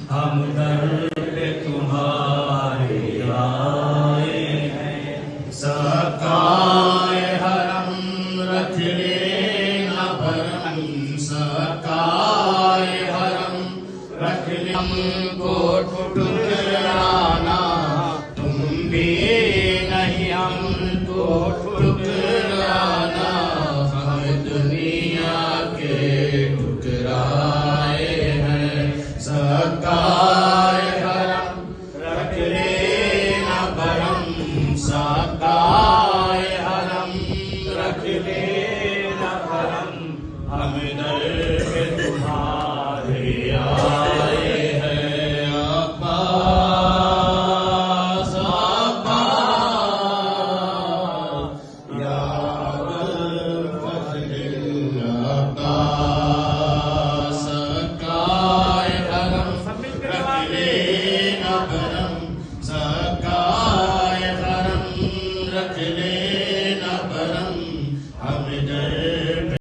हम दर पे तुम्हारे आए हैं। सकाए हरम रख लेना भरम, सकाए हरम रख ले हमको ठुकराना, तुम भी नहीं हमको ठुकराना। हम दुनिया के ठुकराए हैं। सकाए हरम रख लेना भरम, सकाए हरम रख लेना भरम। हम दर पे तुम्हारे आए हैं। अब्बास अब्बास या अब्बास सकाए हरम रख लेना भरम।